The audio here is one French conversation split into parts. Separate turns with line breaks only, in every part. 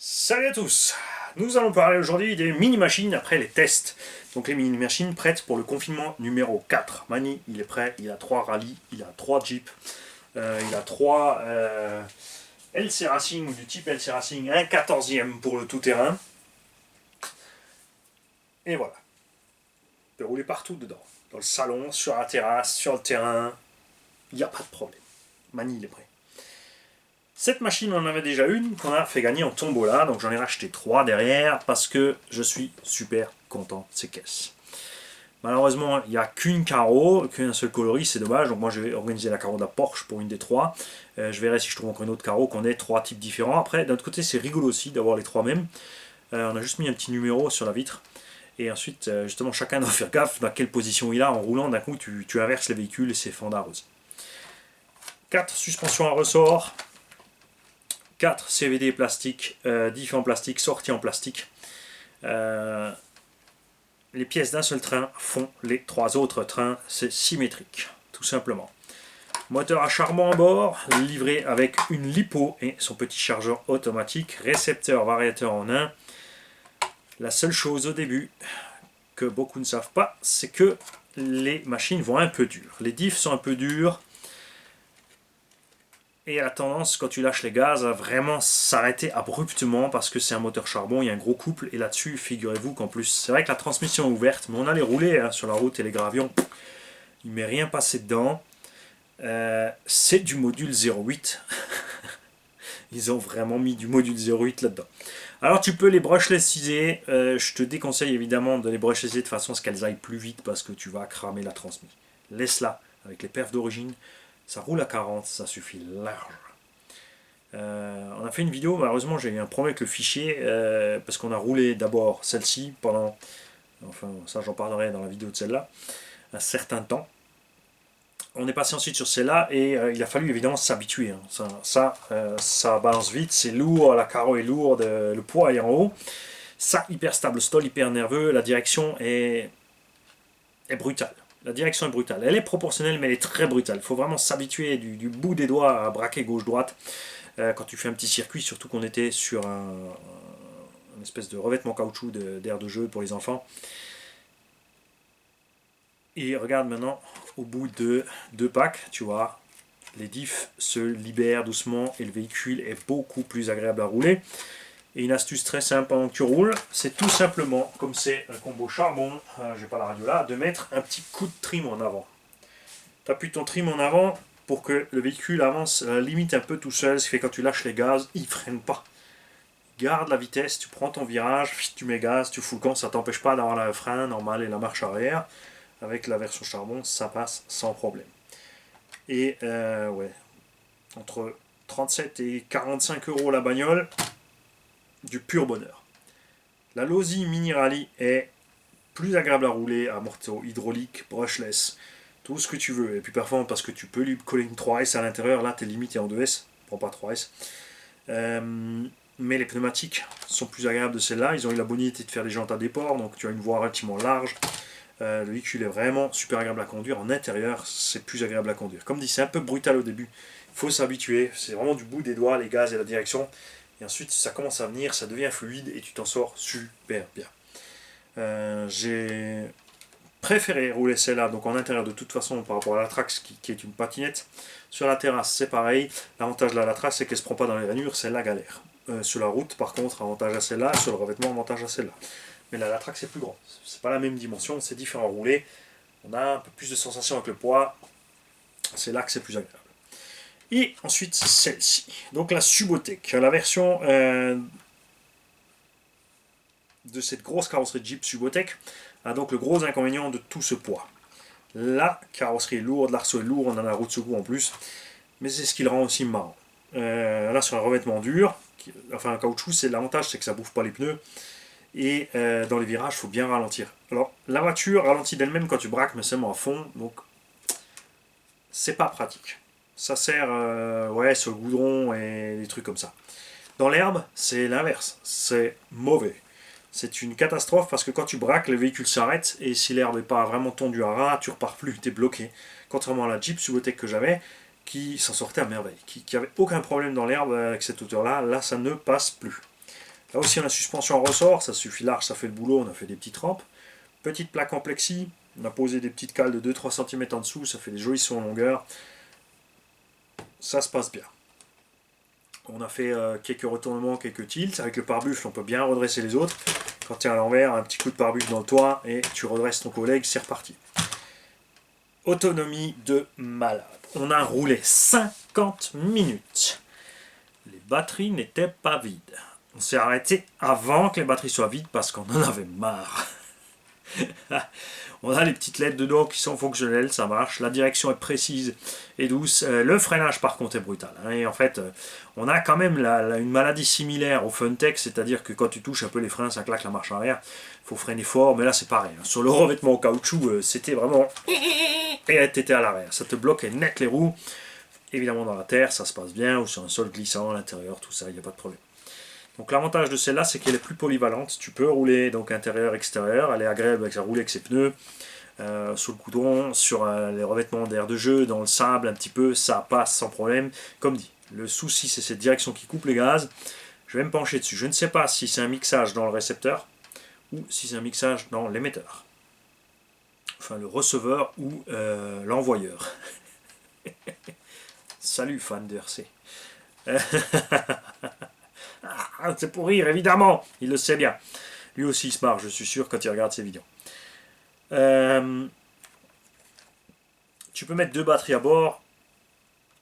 Salut à tous. Nous allons parler aujourd'hui des mini-machines après les tests. Donc les mini-machines prêtes pour le confinement numéro 4. Mani, il est prêt, il a 3 rallyes, il a 3 jeeps, il a 3 LC Racing du type LC Racing, un 14e pour le tout-terrain. Et voilà. Il peut rouler partout dedans. Dans le salon, sur la terrasse, sur le terrain. Il n'y a pas de problème. Mani, il est prêt. Cette machine, on en avait déjà une qu'on a fait gagner en tombola, donc j'en ai racheté 3 derrière parce que je suis super content de ces caisses. Malheureusement, il n'y a qu'une carreau, qu'un seul coloris, c'est dommage. Donc moi, je vais organiser la carreau de la Porsche pour une des 3. Je verrai si je trouve encore une autre carreau, qu'on ait 3 types différents. Après, d'un autre côté, c'est rigolo aussi d'avoir les 3 mêmes. On a juste mis un petit numéro sur la vitre. Et ensuite, justement, chacun doit faire gaffe dans quelle position il a. En roulant, d'un coup, tu inverses les véhicules et c'est fandarose. 4 suspensions à ressort. 4 CVD plastique, diff en plastique, sortie en plastique. Les pièces d'un seul train font les 3 autres trains, c'est symétrique, tout simplement. Moteur à charbon à bord, livré avec une lipo et son petit chargeur automatique, récepteur variateur en 1. La seule chose au début que beaucoup ne savent pas, c'est que les machines vont un peu dures. Les diffs sont un peu durs. Et a tendance, quand tu lâches les gaz, à vraiment s'arrêter abruptement parce que c'est un moteur charbon, il y a un gros couple. Et là-dessus, figurez-vous qu'en plus, c'est vrai que la transmission est ouverte, mais on allait rouler sur la route et les gravions. Il ne m'est rien passé dedans. C'est du module 08. Ils ont vraiment mis du module 08 là-dedans. Alors tu peux les brushlessiser. Je te déconseille évidemment de les brushlessiser de façon à ce qu'elles aillent plus vite parce que tu vas cramer la transmission. Laisse-la avec les perfs d'origine. Ça roule à 40, ça suffit large. On a fait une vidéo, malheureusement j'ai eu un problème avec le fichier parce qu'on a roulé d'abord celle-ci pendant, enfin ça j'en parlerai dans la vidéo de celle-là, un certain temps. On est passé ensuite sur celle-là et il a fallu évidemment s'habituer. Hein. Ça balance vite, c'est lourd, la carreau est lourde, le poids est en haut. Ça hyper stable, stall hyper nerveux, la direction est brutale. La direction est brutale. Elle est proportionnelle, mais elle est très brutale. Il faut vraiment s'habituer du bout des doigts à braquer gauche-droite quand tu fais un petit circuit, surtout qu'on était sur une espèce de revêtement caoutchouc d'air de jeu pour les enfants. Et regarde maintenant, au bout de 2 packs, tu vois, les diffs se libèrent doucement et le véhicule est beaucoup plus agréable à rouler. Et une astuce très simple pendant que tu roules, c'est tout simplement, comme c'est un combo charbon, j'ai pas la radio là, de mettre un petit coup de trim en avant. Tu appuies ton trim en avant pour que le véhicule avance à la limite un peu tout seul, ce qui fait que quand tu lâches les gaz, il ne freine pas. Garde la vitesse, tu prends ton virage, tu mets gaz, tu fous le camp, ça ne t'empêche pas d'avoir le frein normal et la marche arrière. Avec la version charbon, ça passe sans problème. Et ouais, entre 37 et 45 € la bagnole, du pur bonheur. La Losi Mini Rally est plus agréable à rouler, à morceau hydraulique, brushless, tout ce que tu veux. Et puis performant parce que tu peux lui coller une 3S à l'intérieur, là tu es limité en 2S, prends pas 3S. Mais les pneumatiques sont plus agréables de celle-là, ils ont eu la bonité de faire des jantes à déport, donc tu as une voie relativement large. Le véhicule est vraiment super agréable à conduire, en intérieur c'est plus agréable à conduire. Comme dit, c'est un peu brutal au début, il faut s'habituer, c'est vraiment du bout des doigts, les gaz et la direction. Et ensuite, ça commence à venir, ça devient fluide et tu t'en sors super bien. J'ai préféré rouler celle-là, donc en intérieur de toute façon par rapport à la Trax qui est une patinette. Sur la terrasse, c'est pareil. L'avantage de la Trax, c'est qu'elle ne se prend pas dans les rainures, c'est la galère. Sur la route, par contre, avantage à celle-là, sur le revêtement, avantage à celle-là. Mais la Trax, c'est plus grand. C'est pas la même dimension, c'est différent à rouler. On a un peu plus de sensation avec le poids. C'est là que c'est plus agréable. Et ensuite celle-ci, donc la Subotech, la version de cette grosse carrosserie Jeep Subotech a donc le gros inconvénient de tout ce poids. La carrosserie est lourde, l'arceau est lourd, on en a la roue de secours en plus, mais c'est ce qui le rend aussi marrant. Là sur un revêtement dur, enfin un caoutchouc, c'est l'avantage, c'est que ça bouffe pas les pneus, et dans les virages, il faut bien ralentir. Alors la voiture ralentit d'elle-même quand tu braques, mais seulement à fond, donc c'est pas pratique. Ça sert ouais, sur le goudron et des trucs comme ça. Dans l'herbe, c'est l'inverse. C'est mauvais. C'est une catastrophe parce que quand tu braques, le véhicule s'arrête et si l'herbe n'est pas vraiment tondue à ras, tu repars plus, tu es bloqué. Contrairement à la Jeep Subotech que j'avais, qui s'en sortait à merveille, qui avait aucun problème dans l'herbe avec cette hauteur-là, là ça ne passe plus. Là aussi, on a la suspension en ressort, ça suffit large, ça fait le boulot, on a fait des petites rampes. Petite plaque en plexi, on a posé des petites cales de 2-3 cm en dessous, ça fait des jolis sons en longueur. Ça se passe bien. On a fait quelques retournements, quelques tilts. Avec le pare-buffle, on peut bien redresser les autres. Quand tu es à l'envers, un petit coup de pare-buffle dans le toit et tu redresses ton collègue, c'est reparti. Autonomie de malade. On a roulé 50 minutes. Les batteries n'étaient pas vides. On s'est arrêté avant que les batteries soient vides parce qu'on en avait marre. On a les petites LED dedans qui sont fonctionnelles, ça marche. La direction est précise et douce. Le freinage, par contre, est brutal. Et en fait, on a quand même une maladie similaire au Funtech, c'est-à-dire que quand tu touches un peu les freins, ça claque la marche arrière. Il faut freiner fort, mais là, c'est pareil. Sur le revêtement en caoutchouc, c'était vraiment... Et t'étais à l'arrière. Ça te bloquait net les roues. Évidemment, dans la terre, ça se passe bien, ou sur un sol glissant à l'intérieur, tout ça, il n'y a pas de problème. Donc l'avantage de celle-là, c'est qu'elle est plus polyvalente. Tu peux rouler donc intérieur, extérieur. Elle est agréable avec rouler avec ses pneus, sous le coudron, sur les revêtements d'air de jeu, dans le sable un petit peu, ça passe sans problème. Comme dit, le souci c'est cette direction qui coupe les gaz. Je vais me pencher dessus. Je ne sais pas si c'est un mixage dans le récepteur ou si c'est un mixage dans l'émetteur. Enfin le receveur ou l'envoyeur. Salut fan de RC. Ah, c'est pour rire, évidemment, il le sait bien. Lui aussi il se marre, je suis sûr, quand il regarde ses vidéos. Tu peux mettre 2 batteries à bord,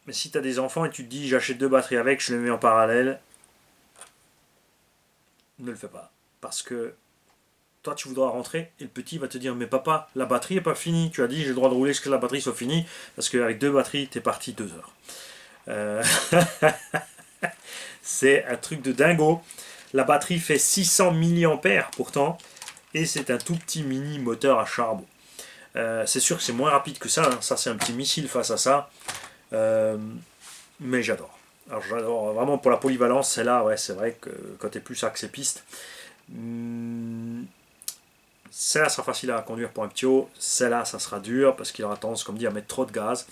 mais si tu as des enfants et tu te dis j'achète 2 batteries avec, je les mets en parallèle, ne le fais pas. Parce que toi tu voudras rentrer et le petit va te dire mais papa, la batterie n'est pas finie, tu as dit j'ai le droit de rouler jusqu'à ce que la batterie soit finie, parce qu'avec 2 batteries, tu es parti 2 heures. C'est un truc de dingo. La batterie fait 600 mAh pourtant, et c'est un tout petit mini moteur à charbon. C'est sûr que c'est moins rapide que ça, hein. Ça c'est un petit missile face à ça. Mais j'adore. Alors j'adore vraiment pour la polyvalence, celle-là, ouais, c'est vrai que quand tu es plus axe et piste, celle-là sera facile à conduire pour un petit haut, celle-là ça sera dur parce qu'il aura tendance, comme dit, à mettre trop de gaz,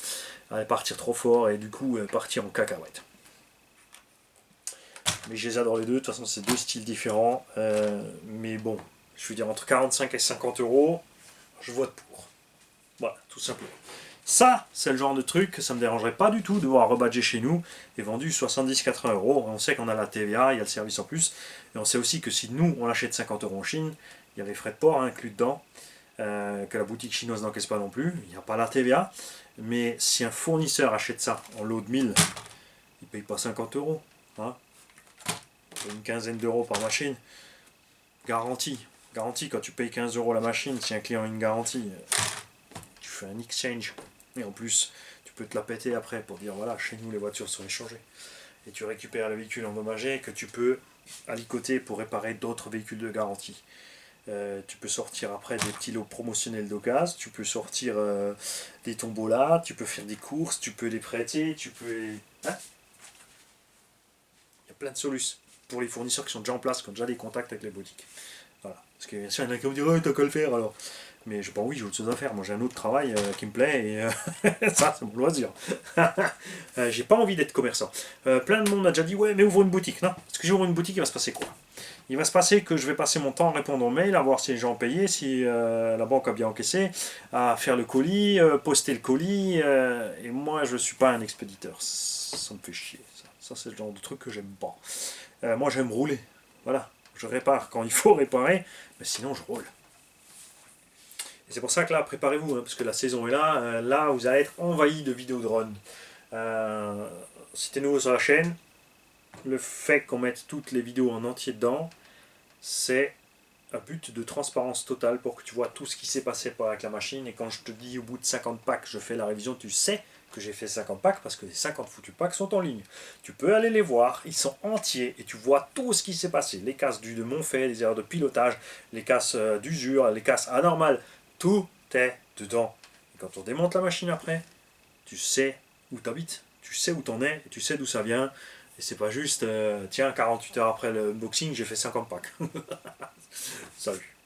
à partir trop fort et du coup partir en cacahuète. Mais je les adore les deux, de toute façon c'est 2 styles différents, mais bon, je veux dire entre 45 et 50 euros, je vote pour. Voilà, tout simplement. Ça, c'est le genre de truc que ça ne me dérangerait pas du tout de voir rebadger chez nous et vendu 70-80 euros. On sait qu'on a la TVA, il y a le service en plus, et on sait aussi que si nous on l'achète 50 euros en Chine, il y a les frais de port inclus dedans, que la boutique chinoise n'encaisse pas non plus, il n'y a pas la TVA, mais si un fournisseur achète ça en lot de 1000, il ne paye pas 50 euros. Hein, une quinzaine d'euros par machine. Garantie. Garantie, quand tu payes 15 euros la machine, si un client a une garantie, tu fais un exchange. Et en plus, tu peux te la péter après pour dire voilà, chez nous les voitures sont échangées. Et tu récupères le véhicule endommagé que tu peux alicoter pour réparer d'autres véhicules de garantie. Tu peux sortir après des petits lots promotionnels d'occasion, tu peux sortir des tombolas, tu peux faire des courses, tu peux les prêter, tu peux... Hein, il y a plein de solutions pour les fournisseurs qui sont déjà en place, qui ont déjà des contacts avec les boutiques. Voilà. Parce que bien sûr, il y en a qui vont dire oh, t'as qu'à le faire alors. Mais je pense oui, j'ai autre chose à faire. Moi j'ai un autre travail qui me plaît et ça c'est mon loisir. J'ai pas envie d'être commerçant. Plein de monde m'a déjà dit ouais mais ouvre une boutique. Non, parce que j'ouvre une boutique, il va se passer quoi? Il va se passer que je vais passer mon temps à répondre aux mails, à voir si les gens ont payé, si la banque a bien encaissé, à faire le colis, poster le colis. Et moi je suis pas un expéditeur. Ça me fait chier. Ça c'est le genre de truc que j'aime pas. Moi j'aime rouler. Voilà. Je répare quand il faut réparer, mais sinon je roule. Et c'est pour ça que là, préparez-vous, hein, parce que la saison est là. Là, vous allez être envahi de vidéos drone. Si tu es nouveau sur la chaîne, le fait qu'on mette toutes les vidéos en entier dedans, c'est un but de transparence totale pour que tu vois tout ce qui s'est passé avec la machine. Et quand je te dis au bout de 50 packs, je fais la révision, tu sais que j'ai fait 50 packs parce que les 50 foutus packs sont en ligne. Tu peux aller les voir, ils sont entiers et tu vois tout ce qui s'est passé. Les casses de Monfait, les erreurs de pilotage, les casses d'usure, les casses anormales. Tout est dedans. Et quand on démonte la machine après, tu sais où tu habites, tu sais où tu en es, et tu sais d'où ça vient. Et c'est pas juste, tiens, 48 heures après le unboxing, j'ai fait 50 packs. Salut.